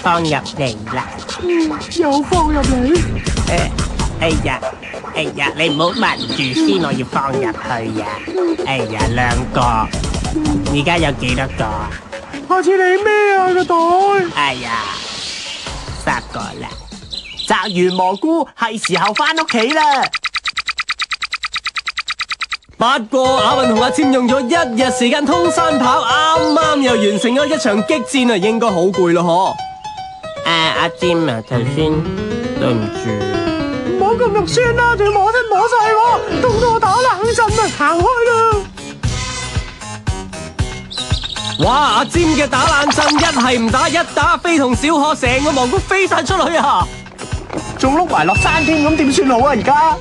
放入嚟啦。又放入嚟。哎呀，你唔好聞住先，我要放入去呀。哎呀，2個，而家有幾多個啊？下次你咩啊個袋？哎呀，10個啦。摘完蘑菇係時候返屋企啦。不過阿文同阿占用咗1日時間通山跑，啱又完成咗一場激戰啊，應該好攰咯阿占啊，頭先對唔住。唔好咁肉酸啦，仲要摸晒我，凍到我打冷震啊！行開啦！喎！哇，阿占嘅打冷震一係唔打，一打非同小可，成個蘑菇飛晒出去啊！仲碌埋落山添，咁點算好啊？而家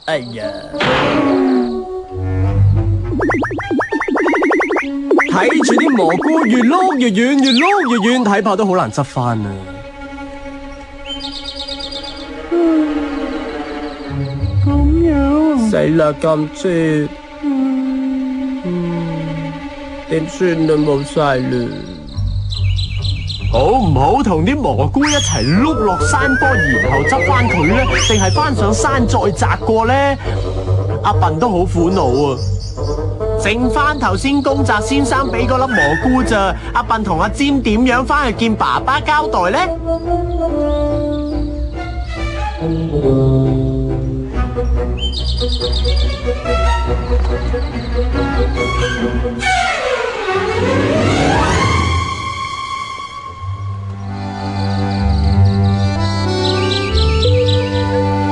哎呀，睇住啲蘑菇越碌越遠，越碌越遠，睇怕都好難執翻啊！咁樣死啦，咁絕，點算都冇晒啦！好唔好同啲蘑菇一齊碌落山坡，然後執翻佢呢？定係翻上山再摘過呢？阿笨都好苦惱啊！剩翻頭先公澤先生俾嗰粒蘑菇咋？阿笨同阿占點樣翻去見爸爸交代呢？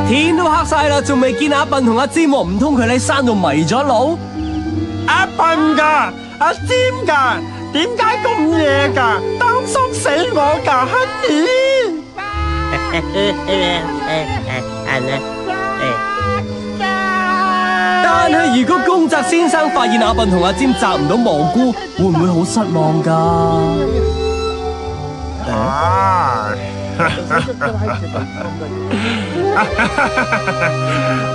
天都黑晒啦，仲未見阿笨同阿占喎，唔通佢喺山度迷咗路？阿笨噶，阿尖噶，點解咁夜噶？擔心死我噶，Honey！但係如果公澤先生發現阿笨同阿占摘唔到蘑菇，會唔會好失望噶？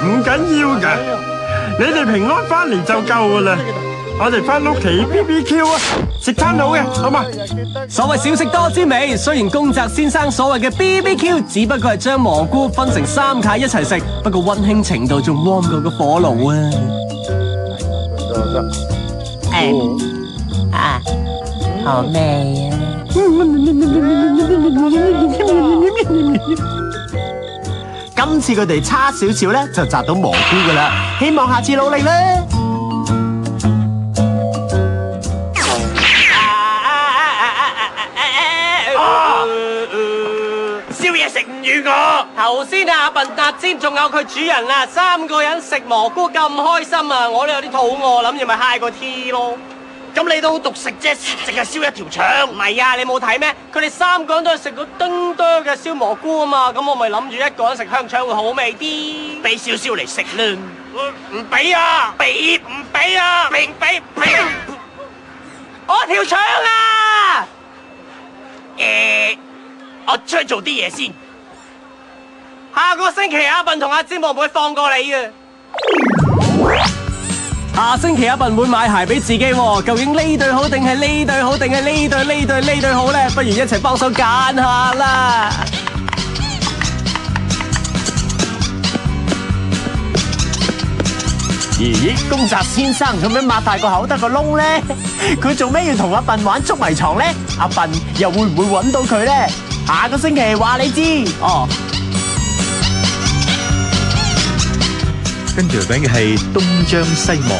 唔緊要噶，你哋平安翻嚟就夠噶啦。我哋翻屋企 BBQ 啊，食餐好嘅，好嘛？所謂少食多滋味，雖然公澤先生所謂嘅 BBQ 只不過係將蘑菇分成3塊一齊食，不過溫馨程度仲 warm 過個火爐啊！好味啊！今次佢哋差少少咧，就摘到蘑菇噶啦，希望下次努力啦！宵夜食唔完我。頭先阿笨阿尖仲有佢主人啊，3個人食蘑菇咁開心啊，我都有啲肚餓，諗住咪 high 個 T 咯。咁你都好獨食啫，淨係燒一條腸。唔係啊，你冇睇咩？佢哋3個人都係食到叮多嘅燒蘑菇啊嘛，咁我咪諗住一個人食香腸會好味啲，俾少少嚟食啦。唔俾啊！俾唔俾啊？明俾！我條腸啊！我出去做啲嘢先。下個星期阿笨同阿尖會唔會放過你啊？下星期阿笨會買鞋俾自己喎，究竟呢對好定係呢對好定係呢對好呢？不如一齊幫手揀下啦！咦，公澤先生咁樣擘大個口得個窿呢？佢做咩要同阿笨玩捉迷藏呢？阿笨又會唔會揾到佢呢？下個星期話你知哦。跟住嚟嘅係東張西望。